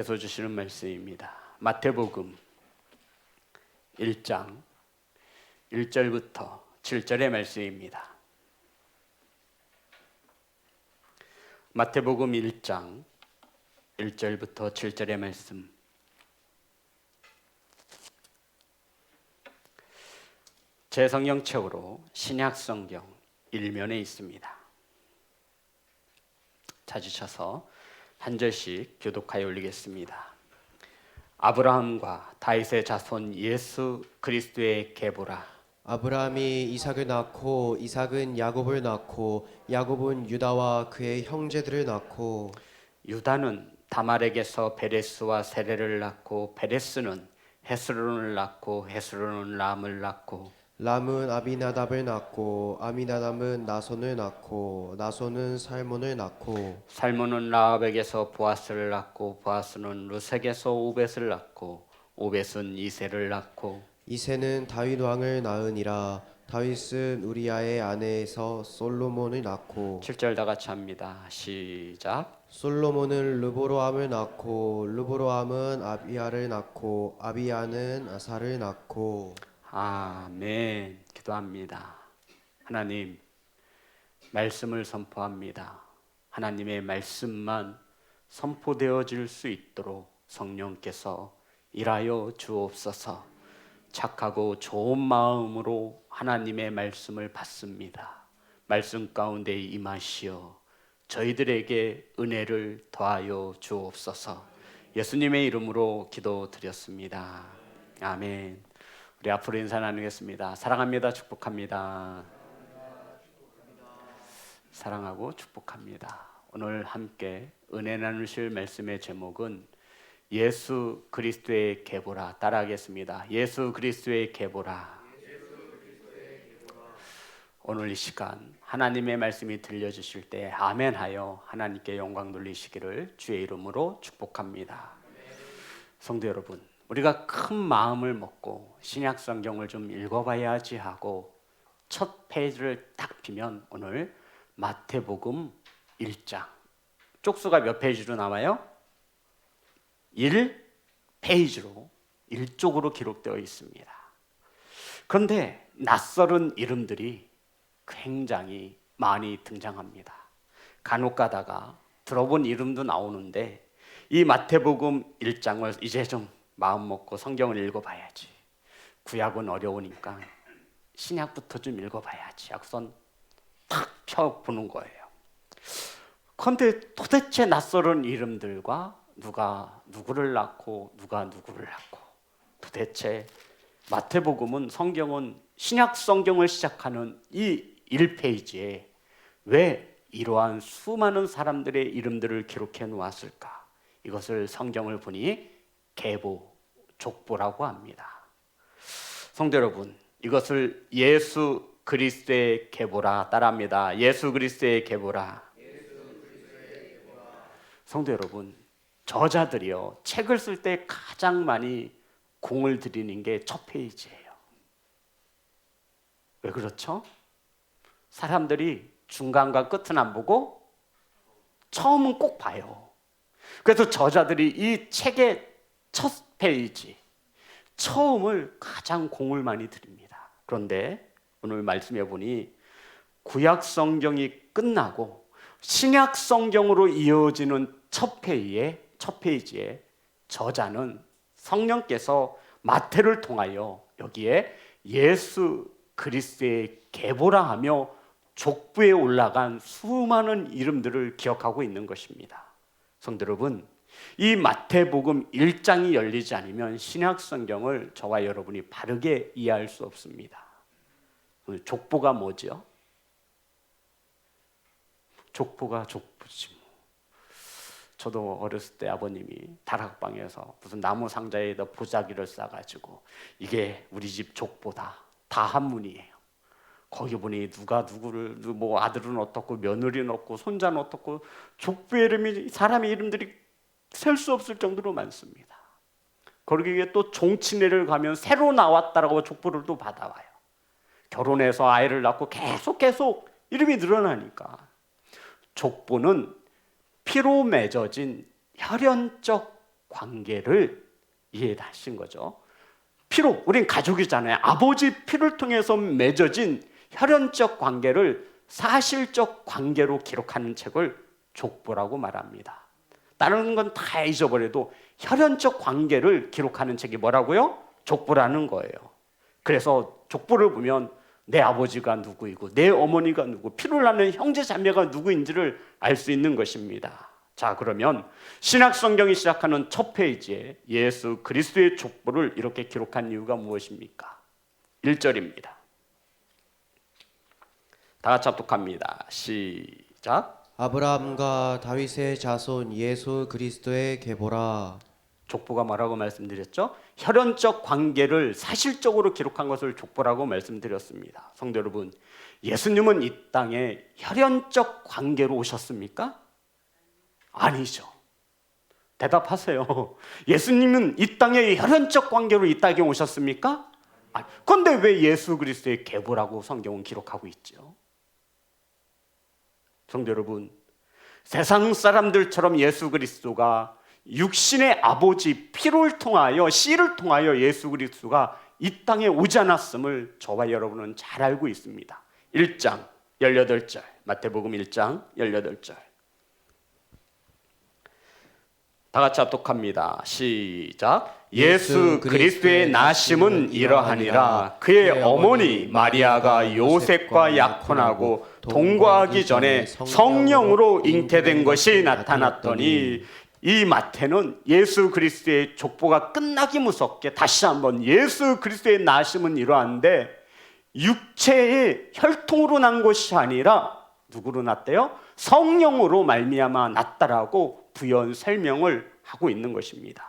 께서 주시는 말씀입니다. 마태복음 1장 1절부터 7절의 말씀입니다. 마태복음 1장 1절부터 7절의 말씀. 제 성경책으로 신약성경 1면에 있습니다. 찾으셔서 한 절씩 교독하여 올리겠습니다. 아브라함과 다윗의 자손 예수 그리스도의 계보라. 아브라함이 이삭을 낳고 이삭은 야곱을 낳고 야곱은 유다와 그의 형제들을 낳고 유다는 다말에게서 베레스와 세레를 낳고 베레스는 헤스론을 낳고 헤스론은 람을 낳고 람은 아비나답을 낳고 아미나답은 나손을 낳고 나손은 살몬을 낳고 살몬은 라합에게서 보아스를 낳고 보아스는 루색에서 오벳을 낳고 오벳은 이새를 낳고 이새는 다윗 왕을 낳으니라. 다윗은 우리아의 아내에서 솔로몬을 낳고 7절 다 같이 합니다. 시작. 솔로몬은 르보로암을 낳고 르보로암은 아비야를 낳고 아비야는 아사를 낳고 아멘. 기도합니다. 하나님, 말씀을 선포합니다. 하나님의 말씀만 선포되어질 수 있도록 성령께서 일하여 주옵소서. 착하고 좋은 마음으로 하나님의 말씀을 받습니다. 말씀 가운데 임하시어 저희들에게 은혜를 더하여 주옵소서. 예수님의 이름으로 기도드렸습니다. 아멘. 우리 앞으로 인사 나누겠습니다. 사랑합니다. 축복합니다. 사랑하고 축복합니다. 오늘 함께 은혜 나누실 말씀의 제목은 예수 그리스도의 계보라. 따라하겠습니다. 예수 그리스도의 계보라. 오늘 이 시간 하나님의 말씀이 들려주실 때 아멘하여 하나님께 영광 돌리시기를 주의 이름으로 축복합니다. 성도 여러분, 우리가 큰 마음을 먹고 신약 성경을 좀 읽어봐야지 하고 첫 페이지를 딱 피면 오늘 마태복음 1장 쪽수가 몇 페이지로 나와요? 1페이지로 1쪽으로 기록되어 있습니다. 그런데 낯설은 이름들이 굉장히 많이 등장합니다. 간혹 가다가 들어본 이름도 나오는데 이 마태복음 1장을 이제 좀 마음 먹고 성경을 읽어봐야지. 구약은 어려우니까 신약부터 좀 읽어봐야지. 약선 탁 펴보는 거예요. 그런데 도대체 낯설은 이름들과 누가 누구를 낳고 누가 누구를 낳고 도대체 마태복음은 성경은 신약 성경을 시작하는 이 1페이지에 왜 이러한 수많은 사람들의 이름들을 기록해 놓았을까? 이것을 성경을 보니 계보, 족보라고 합니다. 성도 여러분, 이것을 예수 그리스도의 계보라. 따라합니다. 예수 그리스도의 계보라. 성도 여러분, 저자들이요 책을 쓸 때 가장 많이 공을 들이는 게 첫 페이지예요. 왜 그렇죠? 사람들이 중간과 끝은 안 보고 처음은 꼭 봐요. 그래서 저자들이 이 책의 첫 페이지, 처음을 가장 공을 많이 드립니다. 그런데 오늘 말씀해 보니 구약 성경이 끝나고 신약 성경으로 이어지는 첫 페이지에 저자는 성령께서 마태를 통하여 여기에 예수 그리스도의 계보라 하며 족부에 올라간 수많은 이름들을 기억하고 있는 것입니다. 성도 여러분, 이 마태복음 1장이 열리지 않으면 신약 성경을 저와 여러분이 바르게 이해할 수 없습니다. 족보가 뭐죠? 족보가 족보지 뭐. 저도 어렸을 때 아버님이 다락방에서 무슨 나무 상자에다 보자기를 싸가지고 이게 우리 집 족보다. 다 한문이에요. 거기 보니 누가 누구를 뭐 아들은 어떻고 며느리는 어떻고 손자는 어떻고 족보 이름이 사람의 이름들이 셀 수 없을 정도로 많습니다. 거기에 또 종친회를 가면 새로 나왔다라고 족보를 또 받아와요. 결혼해서 아이를 낳고 계속 이름이 늘어나니까 족보는 피로 맺어진 혈연적 관계를 이해하신 거죠. 피로, 우린 가족이잖아요. 아버지 피를 통해서 맺어진 혈연적 관계를 사실적 관계로 기록하는 책을 족보라고 말합니다. 다른 건 다 잊어버려도 혈연적 관계를 기록하는 책이 뭐라고요? 족보라는 거예요. 그래서 족보를 보면 내 아버지가 누구이고 내 어머니가 누구, 피를 나는 형제 자매가 누구인지를 알 수 있는 것입니다. 자, 그러면 신약 성경이 시작하는 첫 페이지에 예수 그리스도의 족보를 이렇게 기록한 이유가 무엇입니까? 1절입니다. 다 같이 합독합니다. 시작. 아브라함과 다윗의 자손 예수 그리스도의 계보라. 족보가 뭐라고 말씀드렸죠? 혈연적 관계를 사실적으로 기록한 것을 족보라고 말씀드렸습니다. 성도 여러분, 예수님은 이 땅에 혈연적 관계로 오셨습니까? 아니죠. 대답하세요. 예수님은 이 땅에 혈연적 관계로 이 땅에 오셨습니까? 아니. 그런데 왜 예수 그리스도의 계보라고 성경은 기록하고 있죠? 성도 여러분, 세상 사람들처럼 예수 그리스도가 육신의 아버지 피를 통하여 씨를 통하여 예수 그리스도가 이 땅에 오지 않았음을 저와 여러분은 잘 알고 있습니다. 1장 18절, 마태복음 1장 18절. 다 같이 합독합니다. 시작. 예수 그리스도의 나심은 이러하니라. 그의 어머니 마리아가 요셉과 약혼하고 동거하기 전에 성령으로 잉태된 것이 나타났더니, 이 마태는 예수 그리스도의 족보가 끝나기 무섭게 다시 한번 예수 그리스도의 나심은 이러한데 육체의 혈통으로 난 것이 아니라 누구로 났대요? 성령으로 말미암아 났다라고 부연 설명을 하고 있는 것입니다.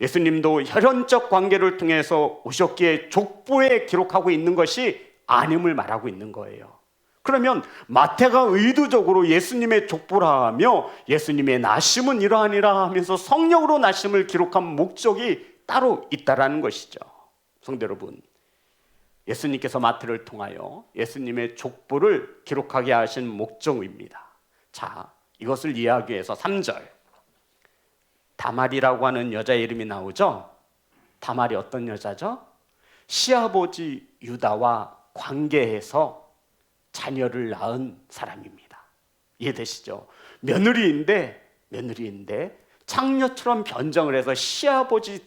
예수님도 혈연적 관계를 통해서 오셨기에 족보에 기록하고 있는 것이 아님을 말하고 있는 거예요. 그러면 마태가 의도적으로 예수님의 족보라 하며 예수님의 나심은 이러하니라 하면서 성령으로 나심을 기록한 목적이 따로 있다라는 것이죠. 성도 여러분, 예수님께서 마태를 통하여 예수님의 족보를 기록하게 하신 목적입니다. 자, 이것을 이해하기 위해서 3절, 다말이라고 하는 여자의 이름이 나오죠. 다말이 어떤 여자죠? 시아버지 유다와 관계해서 자녀를 낳은 사람입니다. 이해되시죠? 며느리인데 창녀처럼 변정을 해서 시아버지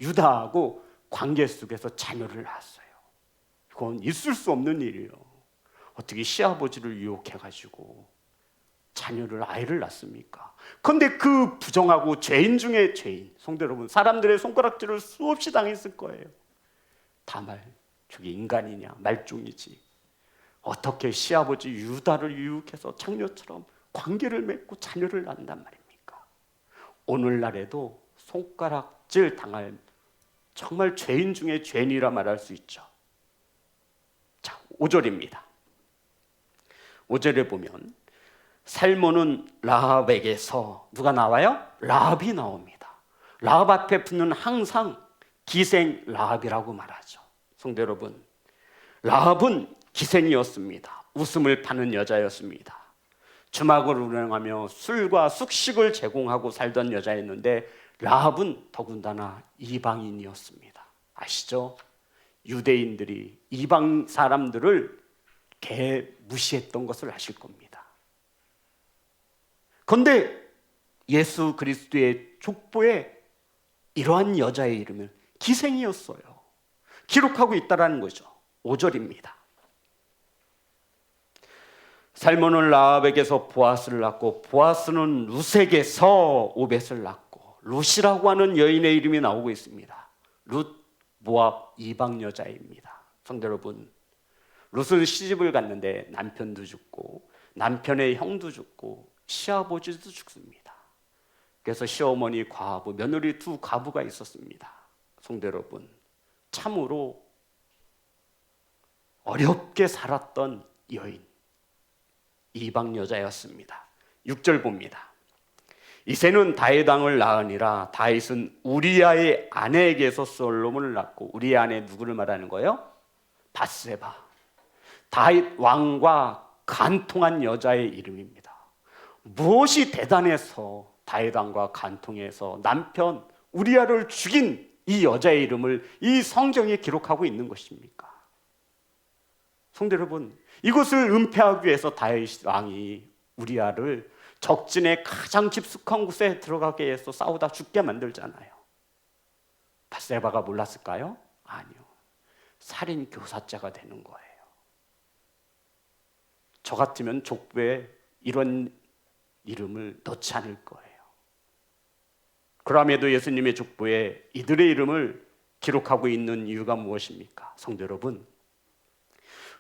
유다하고 관계 속에서 자녀를 낳았어요. 이건 있을 수 없는 일이에요. 어떻게 시아버지를 유혹해가지고 아이를 낳습니까? 그런데 그 부정하고 죄인 중에 죄인, 성도 여러분, 사람들의 손가락질을 수없이 당했을 거예요. 다말, 저게 인간이냐, 말종이지. 어떻게 시아버지 유다를 유혹해서 창녀처럼 관계를 맺고 자녀를 낳는단 말입니까? 오늘날에도 손가락질 당할 정말 죄인 중에 죄인이라 말할 수 있죠. 자, 5절입니다. 5절에 보면 살모는 라합에게서 누가 나와요? 라합이 나옵니다. 라합 앞에 붙는 항상 기생 라합이라고 말하죠. 성도 여러분, 라합은 기생이었습니다. 웃음을 파는 여자였습니다. 주막을 운영하며 술과 숙식을 제공하고 살던 여자였는데 라합은 더군다나 이방인이었습니다. 아시죠? 유대인들이 이방 사람들을 무시했던 것을 아실 겁니다. 그런데 예수 그리스도의 족보에 이러한 여자의 이름은 기생이었어요. 기록하고 있다라는 거죠. 5절입니다. 살몬은 라합에게서 보아스를 낳고 보아스는 룻에게서 오벳을 낳고, 룻이라고 하는 여인의 이름이 나오고 있습니다. 룻, 모압 이방 여자입니다. 성도 여러분, 룻은 시집을 갔는데 남편도 죽고 남편의 형도 죽고 시아버지도 죽습니다. 그래서 시어머니 과부, 며느리 두 과부가 있었습니다. 성도 여러분, 참으로 어렵게 살았던 여인, 이방 여자였습니다. 6절 봅니다. 이새는 다윗 왕을 낳으니라. 다윗은 우리아의 아내에게서 솔로몬을 낳고, 우리의 아내 누구를 말하는 거예요? 밧세바. 다윗 왕과 간통한 여자의 이름입니다. 무엇이 대단해서 다윗 왕과 간통해서 남편 우리아를 죽인 이 여자의 이름을 이 성경에 기록하고 있는 것입니까? 성도 여러분, 이것을 은폐하기 위해서 다윗 왕이 우리아를 적진의 가장 깊숙한 곳에 들어가게 해서 싸우다 죽게 만들잖아요. 밧세바가 몰랐을까요? 아니요. 살인 교사죄가 되는 거예요. 저 같으면 족보에 이런 이름을 넣지 않을 거예요. 그럼에도 예수님의 족보에 이들의 이름을 기록하고 있는 이유가 무엇입니까? 성도 여러분,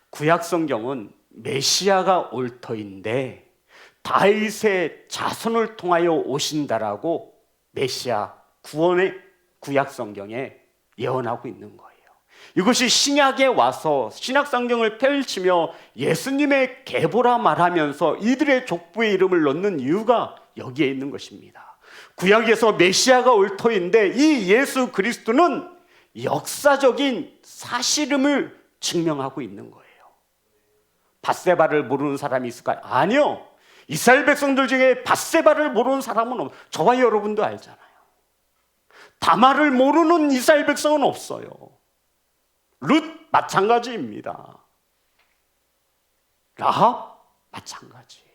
구약 성경은 메시아가 올 터인데 다윗의 자손을 통하여 오신다라고 메시아 구원의 구약 성경에 예언하고 있는 거예요. 이것이 신약에 와서 신약 성경을 펼치며 예수님의 계보라 말하면서 이들의 족보의 이름을 넣는 이유가 여기에 있는 것입니다. 구약에서 메시아가 올 터인데 이 예수 그리스도는 역사적인 사실임을 증명하고 있는 거예요. 밧세바를 모르는 사람이 있을까요? 아니요. 이스라엘 백성들 중에 밧세바를 모르는 사람은 없어요. 저와 여러분도 알잖아요. 다말을 모르는 이스라엘 백성은 없어요. 룻 마찬가지입니다. 라합 마찬가지예요.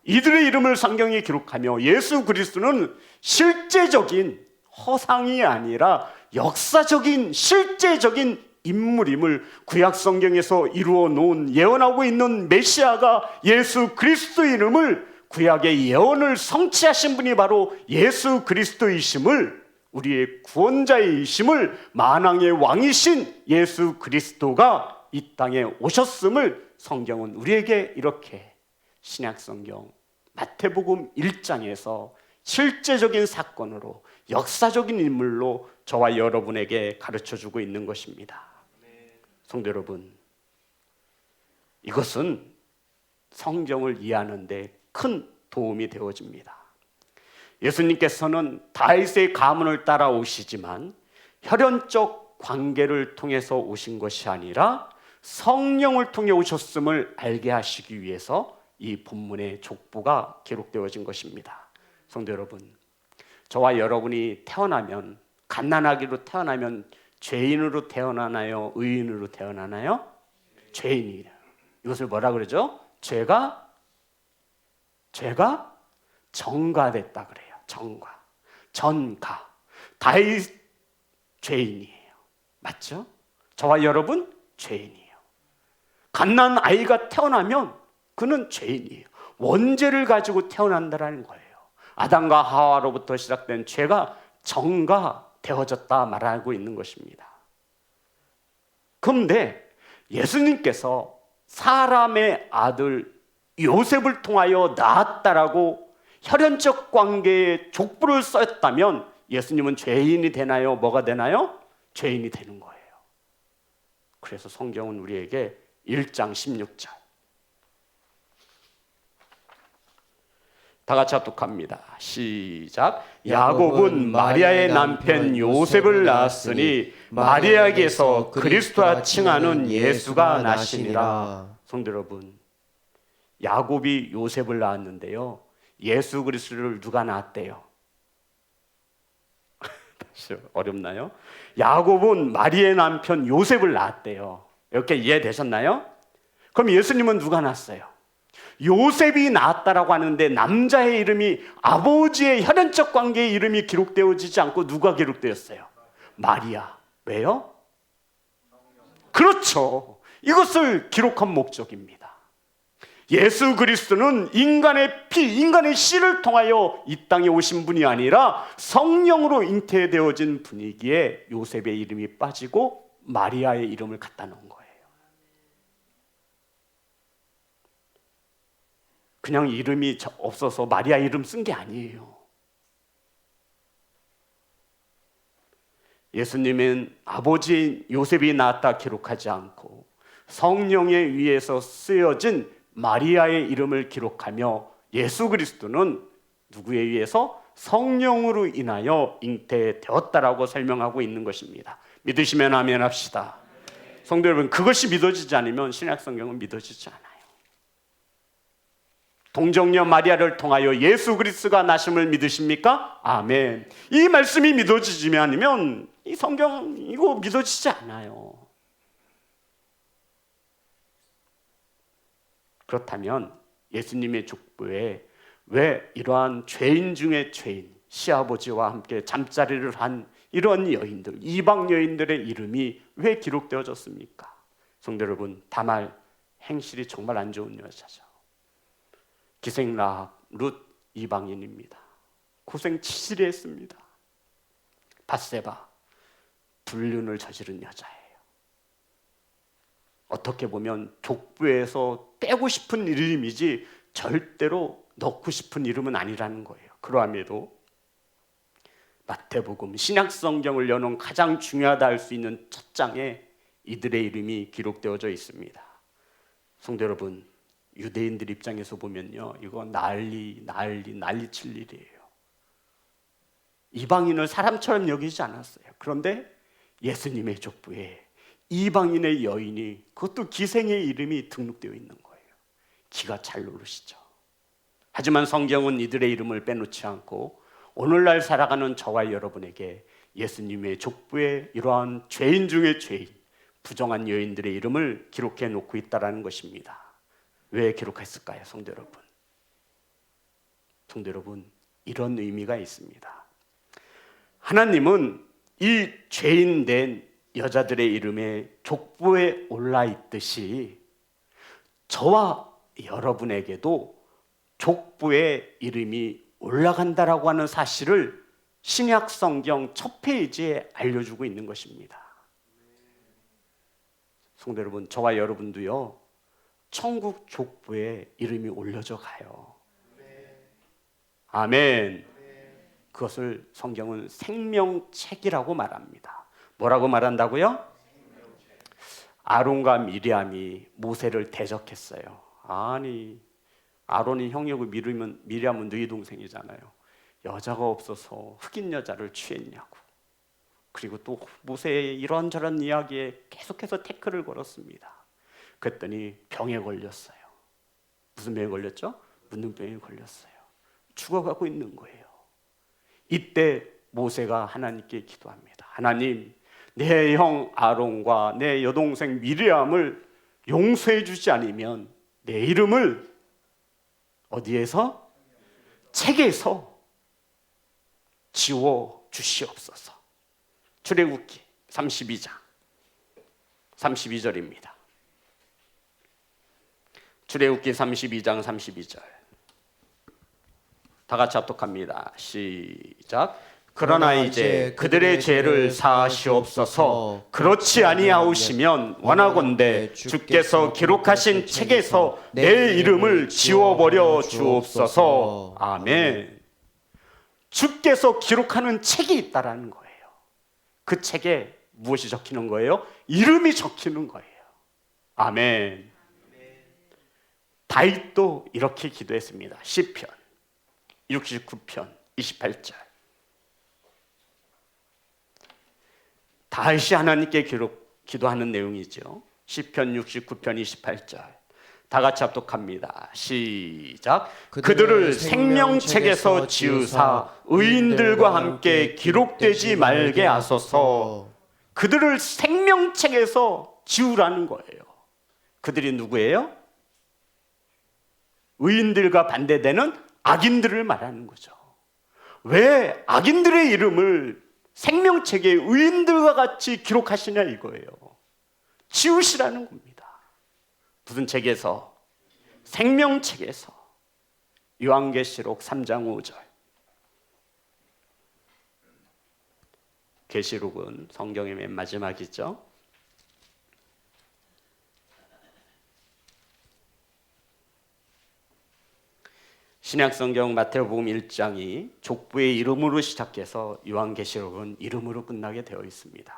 이들의 이름을 성경에 기록하며 예수 그리스도는 실제적인 허상이 아니라 역사적인 실제적인 인물임을 구약 성경에서 이루어 놓은 예언하고 있는 메시아가 예수 그리스도 이름을 구약의 예언을 성취하신 분이 바로 예수 그리스도이심을, 우리의 구원자이심을, 만왕의 왕이신 예수 그리스도가 이 땅에 오셨음을 성경은 우리에게 이렇게 신약 성경 마태복음 1장에서 실제적인 사건으로 역사적인 인물로 저와 여러분에게 가르쳐주고 있는 것입니다. 성도 여러분, 이것은 성경을 이해하는 데 큰 도움이 되어집니다. 예수님께서는 다윗의 가문을 따라 오시지만 혈연적 관계를 통해서 오신 것이 아니라 성령을 통해 오셨음을 알게 하시기 위해서 이 본문의 족보가 기록되어진 것입니다. 성도 여러분, 저와 여러분이 태어나면, 갓난아기로 태어나면 죄인으로 태어나나요? 의인으로 태어나나요? 죄인이에요. 이것을 뭐라 그러죠? 죄가 전가됐다 그래요. 전가. 다윗 죄인이에요. 맞죠? 저와 여러분 죄인이에요. 갓난 아이가 태어나면 그는 죄인이에요. 원죄를 가지고 태어난다는 거예요. 아담과 하와로부터 시작된 죄가 전가되어졌다 말하고 있는 것입니다. 그런데 예수님께서 사람의 아들 요셉을 통하여 낳았다라고 혈연적 관계의 족보를 썼다면 예수님은 죄인이 되나요? 뭐가 되나요? 죄인이 되는 거예요. 그래서 성경은 우리에게 1장 16절 다 같이 합독합니다. 시작. 야곱은 마리아의 남편 요셉을 낳았으니 마리아에게서 그리스도라 칭하는 예수가 나시니라. 성도 여러분, 야곱이 요셉을 낳았는데요, 예수 그리스도를 누가 낳았대요? 어렵나요? 야곱은 마리아의 남편 요셉을 낳았대요. 이렇게 이해되셨나요? 그럼 예수님은 누가 낳았어요? 요셉이 낳았다라고 하는데 남자의 이름이, 아버지의 혈연적 관계의 이름이 기록되어지지 않고 누가 기록되었어요? 마리아. 왜요? 그렇죠. 이것을 기록한 목적입니다. 예수 그리스도는 인간의 피, 인간의 씨를 통하여 이 땅에 오신 분이 아니라 성령으로 잉태되어진 분이기에 요셉의 이름이 빠지고 마리아의 이름을 갖다 놓은 거예요. 그냥 이름이 없어서 마리아 이름 쓴 게 아니에요. 예수님은 아버지인 요셉이 낳았다 기록하지 않고 성령에 의해서 쓰여진 마리아의 이름을 기록하며 예수 그리스도는 누구에 의해서? 성령으로 인하여 잉태되었다라고 설명하고 있는 것입니다. 믿으시면 아멘 합시다. 성도 여러분, 그것이 믿어지지 않으면 신약 성경은 믿어지지 않아요. 동정녀 마리아를 통하여 예수 그리스도가 나심을 믿으십니까? 아멘. 이 말씀이 믿어지지 않으면 이 성경 이거 믿어지지 않아요. 그렇다면 예수님의 족보에 왜 이러한 죄인 중에 죄인, 시아버지와 함께 잠자리를 한 이런 여인들, 이방 여인들의 이름이 왜 기록되어졌습니까? 성도 여러분, 다말 행실이 정말 안 좋은 여자죠. 기생라합, 룻 이방인입니다. 고생 치질이 했습니다. 밧세바, 불륜을 저지른 여자예요. 어떻게 보면 족보에서 빼고 싶은 이름이지 절대로 넣고 싶은 이름은 아니라는 거예요. 그러함에도 마태복음, 신약성경을 여는 가장 중요하다 할 수 있는 첫 장에 이들의 이름이 기록되어져 있습니다. 성도 여러분, 유대인들 입장에서 보면요, 이거 난리칠 일이에요. 이방인을 사람처럼 여기지 않았어요. 그런데 예수님의 족보에 이방인의 여인이, 그것도 기생의 이름이 등록되어 있는 거예요. 기가 잘 누르시죠. 하지만 성경은 이들의 이름을 빼놓지 않고 오늘날 살아가는 저와 여러분에게 예수님의 족보에 이러한 죄인 중에 죄인, 부정한 여인들의 이름을 기록해 놓고 있다는 것입니다. 왜 기록했을까요, 성도 여러분? 성도 여러분, 이런 의미가 있습니다. 하나님은 이 죄인된 여자들의 이름에 족보에 올라 있듯이 저와 여러분에게도 족보에 이름이 올라간다라고 하는 사실을 신약 성경 첫 페이지에 알려주고 있는 것입니다. 성도 여러분, 저와 여러분도요, 천국 족보에 이름이 올려져 가요. 아멘. 그것을 성경은 생명책이라고 말합니다. 뭐라고 말한다고요? 아론과 미리암이 모세를 대적했어요. 아니, 아론이 형이고 미리암은 너희 동생이잖아요. 여자가 없어서 흑인 여자를 취했냐고. 그리고 또 모세의 이런저런 이야기에 계속해서 태클을 걸었습니다. 그랬더니 병에 걸렸어요. 무슨 병에 걸렸죠? 문둥병에 걸렸어요. 죽어가고 있는 거예요. 이때 모세가 하나님께 기도합니다. 하나님, 내 형 아론과 내 여동생 미리암을 용서해 주지 않으면 내 이름을 어디에서? 책에서 지워 주시옵소서. 출애굽기 32장 32절입니다. 출애굽기 32장 32절. 다 같이 합독합니다. 시작. 그러나 이제 그들의 죄를 사하시옵소서. 그렇지 아니하오시면 원하건대 주께서 기록하신 책에서 내 이름을 지워버려 주옵소서. 아멘. 주께서 기록하는 책이 있다라는 거예요. 그 책에 무엇이 적히는 거예요? 이름이 적히는 거예요. 아멘. 다윗도 이렇게 기도했습니다. 시편 69편 28절. 다윗이 하나님께 기도하는 내용이죠. 시편 69편 28절. 다 같이 합독합니다. 시작. 그들을 생명책에서 지우사 의인들과 함께 기록되지 말게 하소서. 그들을 생명책에서 지우라는 거예요. 그들이 누구예요? 의인들과 반대되는 악인들을 말하는 거죠. 왜 악인들의 이름을 생명책에 의인들과 같이 기록하시냐 이거예요. 지우시라는 겁니다. 무슨 책에서? 생명책에서. 요한계시록 3장 5절. 계시록은 성경의 맨 마지막이죠. 신약성경 마태복음 1장이 족보의 이름으로 시작해서 요한계시록은 이름으로 끝나게 되어 있습니다.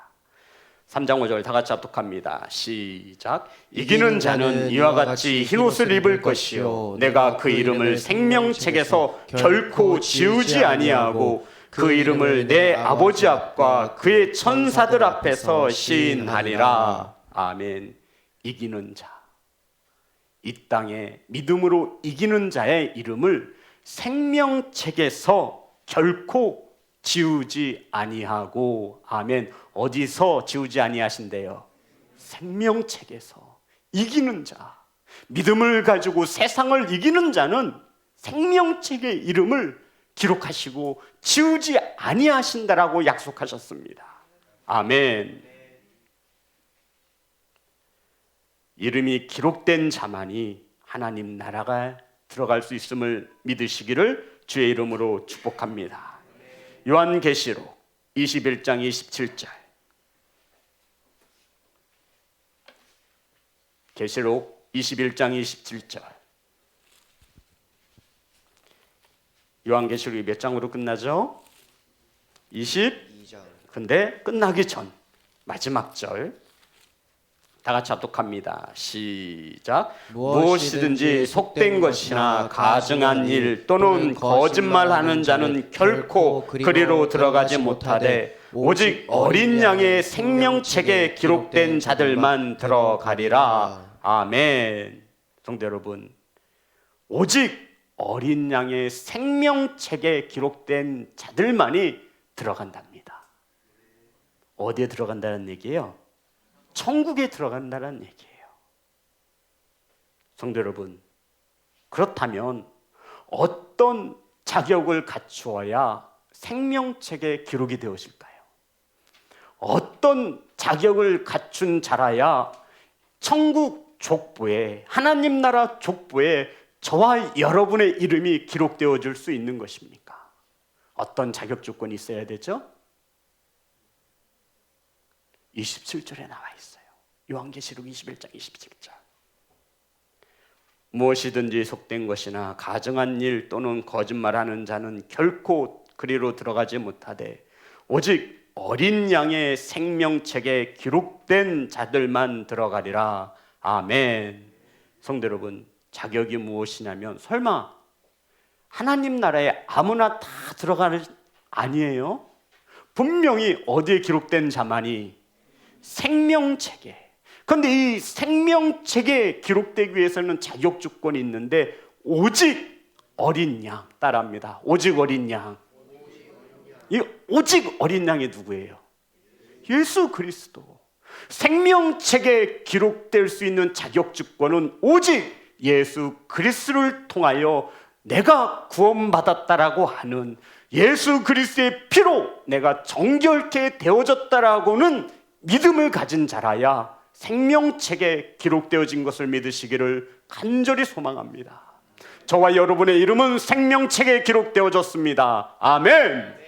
3장 5절 다 같이 합독합니다. 시작. 이기는 자는 이와 같이 흰옷을 입을 것이요 내가 그 이름을 생명책에서 결코 지우지 아니하고 그 이름을 내 아버지 앞과 그의 천사들 앞에서 시인하리라. 아멘. 이기는 자. 이 땅에 믿음으로 이기는 자의 이름을 생명책에서 결코 지우지 아니하고, 아멘. 어디서 지우지 아니하신대요? 생명책에서. 이기는 자, 믿음을 가지고 세상을 이기는 자는 생명책의 이름을 기록하시고 지우지 아니하신다라고 약속하셨습니다. 아멘. 이름이 기록된 자만이 하나님 나라가 들어갈 수 있음을 믿으시기를 주의 이름으로 축복합니다. 요한계시록 21장 27절. 계시록 21장 27절. 요한계시록이 몇 장으로 끝나죠? 22장. 근데 끝나기 전 마지막 절 다 같이 합독합니다. 시작. 무엇이든지 속된 것이나 가증한 일 또는 거짓말하는 자는 결코 그리로 들어가지 못하되 오직 어린 양의 생명책에 기록된 자들만 들어가리라. 아멘. 성도 여러분, 오직 어린 양의 생명책에 기록된 자들만이 들어간답니다. 어디에 들어간다는 얘기예요? 천국에 들어간다는 얘기예요. 성도 여러분, 그렇다면 어떤 자격을 갖추어야 생명책에 기록이 되어질까요? 어떤 자격을 갖춘 자라야 천국 족보에, 하나님 나라 족보에 저와 여러분의 이름이 기록되어질 수 있는 것입니까? 어떤 자격 조건이 있어야 되죠? 27절에 나와 있어요. 요한계시록 21장 27절. 무엇이든지 속된 것이나 가증한 일 또는 거짓말하는 자는 결코 그리로 들어가지 못하되 오직 어린 양의 생명책에 기록된 자들만 들어가리라. 아멘. 성도 여러분, 자격이 무엇이냐면 설마 하나님 나라에 아무나 다 들어가는 아니에요. 분명히 어디에 기록된 자만이 생명책에. 그런데 이 생명책에 기록되기 위해서는 자격 조건이 있는데 오직 어린 양, 따라합니다. 오직 어린 양. 이 오직 어린 양이 누구예요? 예수 그리스도. 생명책에 기록될 수 있는 자격 조건은 오직 예수 그리스도를 통하여 내가 구원받았다라고 하는, 예수 그리스도의 피로 내가 정결케 되어졌다라고는 믿음을 가진 자라야 생명책에 기록되어진 것을 믿으시기를 간절히 소망합니다. 저와 여러분의 이름은 생명책에 기록되어졌습니다. 아멘.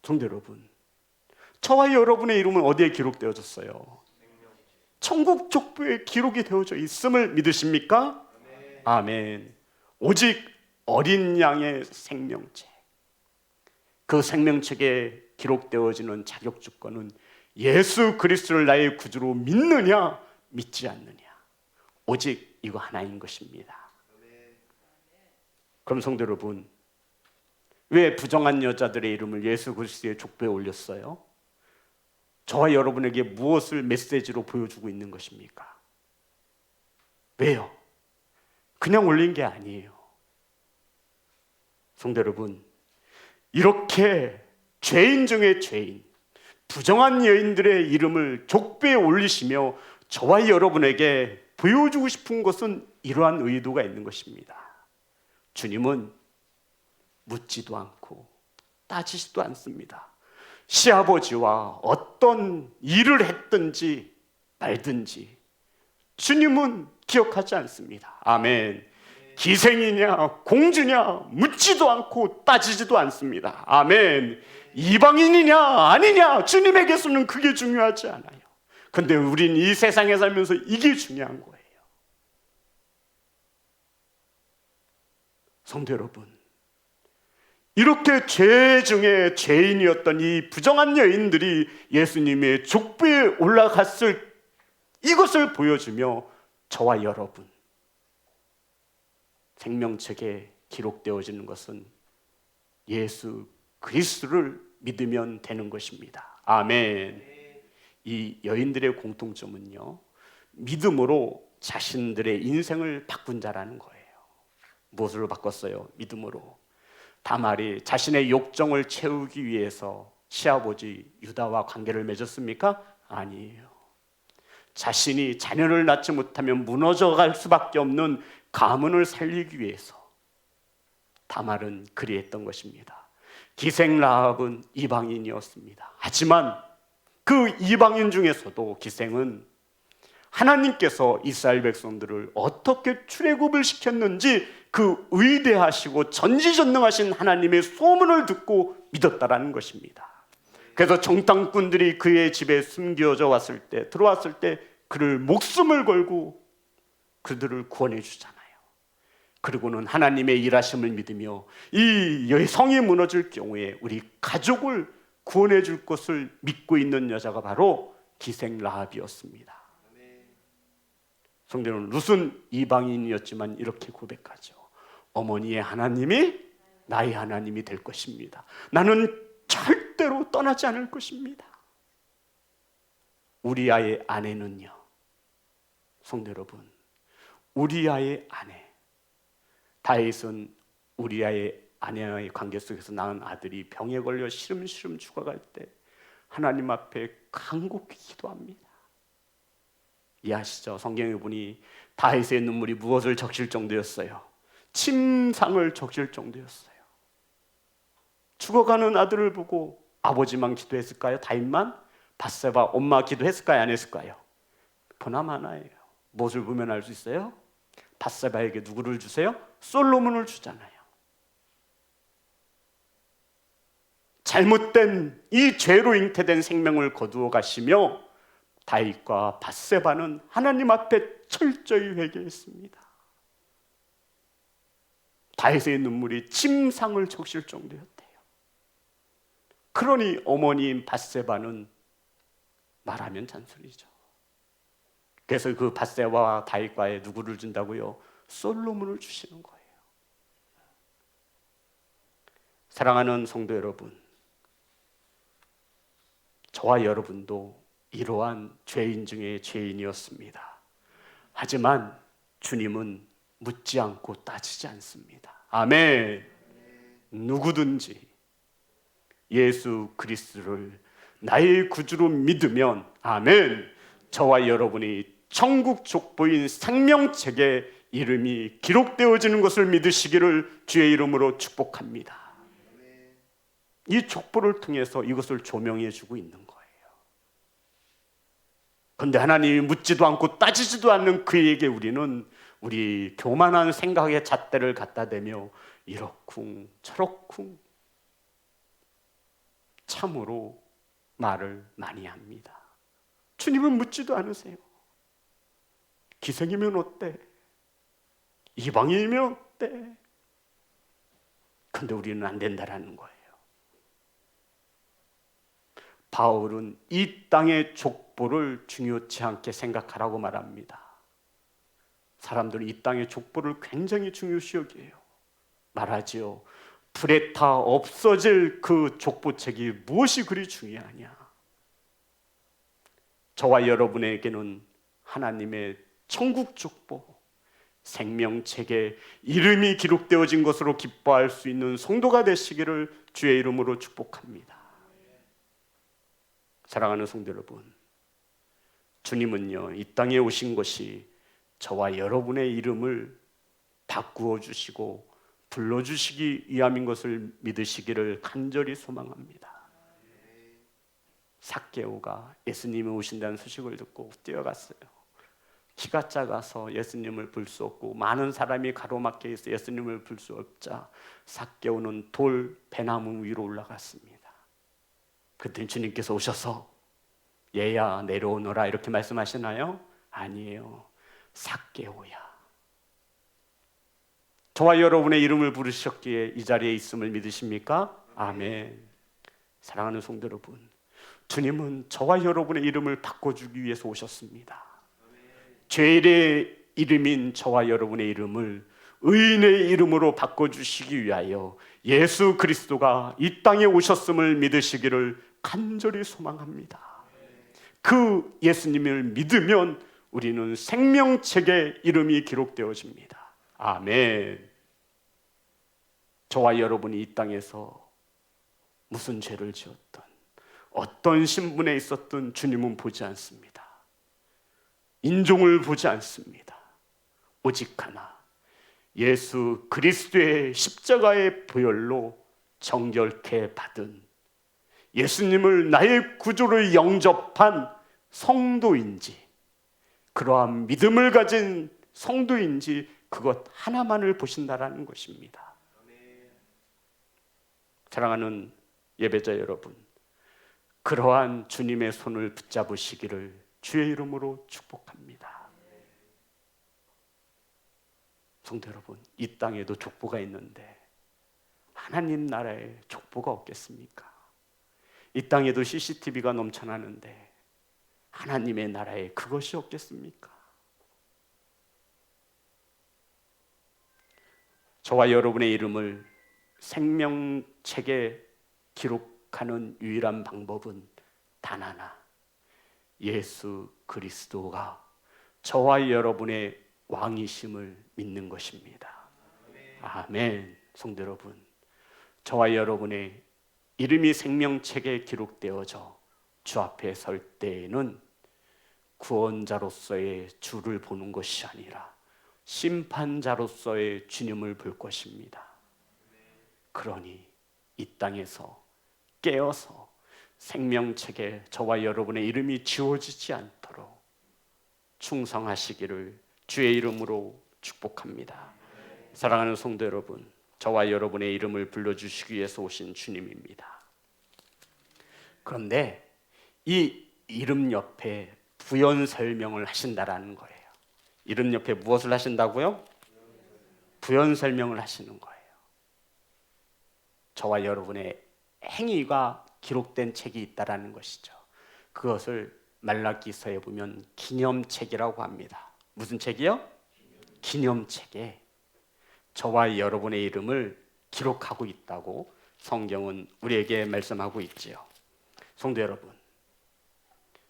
성도 여러분, 저와 여러분의 이름은 어디에 기록되어졌어요? 천국 족보에 기록이 되어져 있음을 믿으십니까? 아멘. 오직 어린 양의 생명책, 그 생명책에 기록되어지는 자격 조건은 예수 그리스도를 나의 구주로 믿느냐 믿지 않느냐, 오직 이거 하나인 것입니다. 그럼 성도 여러분, 왜 부정한 여자들의 이름을 예수 그리스도의 족보에 올렸어요? 저와 여러분에게 무엇을 메시지로 보여주고 있는 것입니까? 왜요? 그냥 올린 게 아니에요. 성도 여러분, 이렇게 죄인 중에 죄인, 부정한 여인들의 이름을 족보에 올리시며 저와 여러분에게 보여주고 싶은 것은 이러한 의도가 있는 것입니다. 주님은 묻지도 않고 따지지도 않습니다. 시아버지와 어떤 일을 했든지 말든지 주님은 기억하지 않습니다. 아멘. 기생이냐 공주냐 묻지도 않고 따지지도 않습니다. 아멘. 이방인이냐 아니냐 주님에게서는 그게 중요하지 않아요. 근데 우린 이 세상에 살면서 이게 중요한 거예요. 성도 여러분, 이렇게 죄 중에 죄인이었던 이 부정한 여인들이 예수님의 족보에 올라갔을 이것을 보여주며 저와 여러분, 생명책에 기록되어지는 것은 예수 그리스도를 믿으면 되는 것입니다. 아멘. 이 여인들의 공통점은요, 믿음으로 자신들의 인생을 바꾼 자라는 거예요. 무엇으로 바꿨어요? 믿음으로. 다말이 자신의 욕정을 채우기 위해서 시아버지 유다와 관계를 맺었습니까? 아니에요. 자신이 자녀를 낳지 못하면 무너져갈 수밖에 없는 가문을 살리기 위해서 다말은 그리했던 것입니다. 기생 라합은 이방인이었습니다. 하지만 그 이방인 중에서도 기생은 하나님께서 이스라엘 백성들을 어떻게 출애굽을 시켰는지 그 위대하시고 전지전능하신 하나님의 소문을 듣고 믿었다라는 것입니다. 그래서 정탐꾼들이 그의 집에 숨겨져 왔을 때, 들어왔을 때 그를 목숨을 걸고 그들을 구원해 주잖아요. 그리고는 하나님의 일하심을 믿으며 이 성이 무너질 경우에 우리 가족을 구원해 줄 것을 믿고 있는 여자가 바로 기생 라합이었습니다. 성도는 룻은 이방인이었지만 이렇게 고백하죠. 어머니의 하나님이 나의 하나님이 될 것입니다. 나는 절대로 떠나지 않을 것입니다. 우리아의 아내는요, 성도 여러분, 우리아의 아내, 다윗은 우리아의 아내와의 관계 속에서 낳은 아들이 병에 걸려 시름시름 죽어갈 때 하나님 앞에 간곡히 기도합니다. 이해하시죠? 성경에 보니 다윗의 눈물이 무엇을 적실 정도였어요? 침상을 적실 정도였어요. 죽어가는 아들을 보고 아버지만 기도했을까요? 다윗만? 밧세바 엄마 기도했을까요? 안 했을까요? 보나마 하나예요. 무엇을 보면 알 수 있어요? 밧세바에게 누구를 주세요? 솔로몬을 주잖아요. 잘못된 이 죄로 잉태된 생명을 거두어 가시며 다윗과 밧세바는 하나님 앞에 철저히 회개했습니다. 다윗의 눈물이 침상을 적실 정도였대요. 그러니 어머니인 밧세바는 말하면 잔소리죠. 그래서 그 밧세바와 다윗과에 누구를 준다고요? 솔로몬을 주시는 거예요. 사랑하는 성도 여러분, 저와 여러분도 이러한 죄인 중에 죄인이었습니다. 하지만 주님은 묻지 않고 따지지 않습니다. 아멘. 누구든지 예수 그리스도를 나의 구주로 믿으면, 아멘, 저와 여러분이 천국 족보인 생명책에 이름이 기록되어지는 것을 믿으시기를 주의 이름으로 축복합니다. 이 족보를 통해서 이것을 조명해 주고 있는 거예요. 그런데 하나님이 묻지도 않고 따지지도 않는 그에게 우리는 우리 교만한 생각의 잣대를 갖다 대며 이러쿵 저러쿵 참으로 말을 많이 합니다. 주님은 묻지도 않으세요. 기생이면 어때? 이방인이면 어때? 근데 우리는 안 된다라는 거예요. 바울은 이 땅의 족보를 중요치 않게 생각하라고 말합니다. 사람들은 이 땅의 족보를 굉장히 중요시 여겨요. 말하지요. 불에 타 없어질 그 족보책이 무엇이 그리 중요하냐? 저와 여러분에게는 하나님의 천국 족보, 생명책에 이름이 기록되어진 것으로 기뻐할 수 있는 성도가 되시기를 주의 이름으로 축복합니다. 사랑하는 성도 여러분, 주님은요, 이 땅에 오신 것이 저와 여러분의 이름을 바꾸어 주시고 불러주시기 위함인 것을 믿으시기를 간절히 소망합니다. 삭개오가 예수님이 오신다는 소식을 듣고 뛰어갔어요. 키가 작아서 예수님을 볼 수 없고 많은 사람이 가로막혀 있어 예수님을 볼 수 없자 삭개오는 돌 배나무 위로 올라갔습니다. 그때 주님께서 오셔서 얘야 내려오너라 이렇게 말씀하시나요? 아니에요. 삭개오야, 저와 여러분의 이름을 부르셨기에 이 자리에 있음을 믿으십니까? 아멘. 사랑하는 성도 여러분, 주님은 저와 여러분의 이름을 바꿔주기 위해서 오셨습니다. 죄인의 이름인 저와 여러분의 이름을 의인의 이름으로 바꿔주시기 위하여 예수 그리스도가 이 땅에 오셨음을 믿으시기를 간절히 소망합니다. 그 예수님을 믿으면 우리는 생명책에 이름이 기록되어집니다. 아멘. 저와 여러분이 이 땅에서 무슨 죄를 지었던, 어떤 신분에 있었던 주님은 보지 않습니다. 인종을 보지 않습니다. 오직 하나, 예수 그리스도의 십자가의 보혈로 정결케 받은, 예수님을 나의 구주로 영접한 성도인지, 그러한 믿음을 가진 성도인지 그것 하나만을 보신다라는 것입니다. 사랑하는 예배자 여러분, 그러한 주님의 손을 붙잡으시기를 주의 이름으로 축복합니다. 성도 여러분, 이 땅에도 족보가 있는데 하나님 나라에 족보가 없겠습니까? 이 땅에도 CCTV가 넘쳐나는데 하나님의 나라에 그것이 없겠습니까? 저와 여러분의 이름을 생명책에 기록하는 유일한 방법은 단 하나, 예수 그리스도가 저와 여러분의 왕이심을 믿는 것입니다. 아멘. 성도 여러분, 저와 여러분의 이름이 생명책에 기록되어져 주 앞에 설 때에는 구원자로서의 주를 보는 것이 아니라 심판자로서의 주님을 볼 것입니다. 그러니 이 땅에서 깨어서 생명책에 저와 여러분의 이름이 지워지지 않도록 충성하시기를 주의 이름으로 축복합니다. 사랑하는 성도 여러분, 저와 여러분의 이름을 불러주시기 위해서 오신 주님입니다. 그런데 이 이름 옆에 부연 설명을 하신다라는 거예요. 이름 옆에 무엇을 하신다고요? 부연 설명을 하시는 거예요. 저와 여러분의 행위가 기록된 책이 있다라는 것이죠. 그것을 말라기서에 보면 기념책이라고 합니다. 무슨 책이요? 기념책에 저와 여러분의 이름을 기록하고 있다고 성경은 우리에게 말씀하고 있지요. 성도 여러분,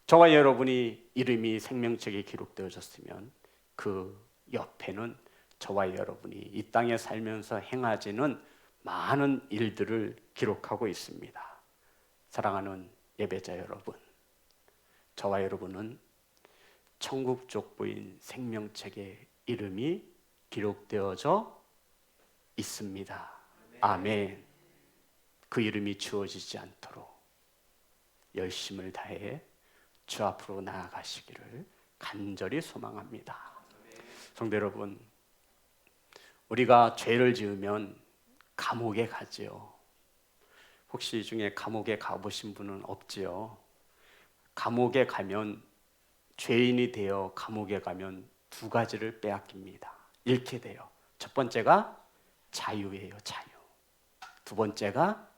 저와 여러분이 이름이 생명책에 기록되어졌으면 그 옆에는 저와 여러분이 이 땅에 살면서 행하지는 많은 일들을 기록하고 있습니다. 사랑하는 예배자 여러분, 저와 여러분은 천국 족보인 생명책에 이름이 기록되어져 있습니다. 아멘. 그 이름이 지워지지 않도록 열심을 다해 주 앞으로 나아가시기를 간절히 소망합니다. 성도 여러분, 우리가 죄를 지으면 감옥에 가지요. 혹시 이 중에 감옥에 가보신 분은 없지요? 감옥에 가면, 죄인이 되어 감옥에 가면 두 가지를 빼앗깁니다. 잃게 돼요. 첫 번째가 자유예요. 자유. 두 번째가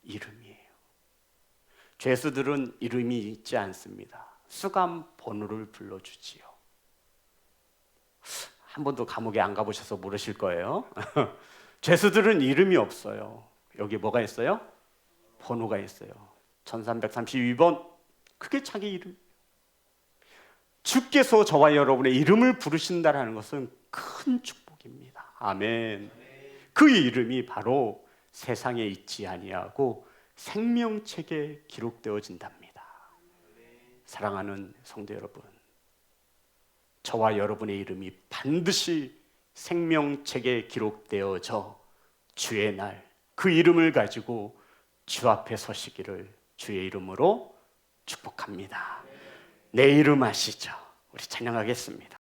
이름이에요. 죄수들은 이름이 있지 않습니다. 수감 번호를 불러주지요. 한 번도 감옥에 안 가보셔서 모르실 거예요. 죄수들은 이름이 없어요. 여기 뭐가 있어요? 번호가 있어요. 1332번. 그게 자기 이름. 주께서 저와 여러분의 이름을 부르신다는 것은 큰 축복입니다. 아멘. 그 이름이 바로 세상에 있지 아니하고 생명책에 기록되어진답니다. 사랑하는 성도 여러분, 저와 여러분의 이름이 반드시 생명책에 기록되어져 주의 날 그 이름을 가지고 주 앞에 서시기를 주의 이름으로 축복합니다. 내 이름 아시죠? 우리 찬양하겠습니다.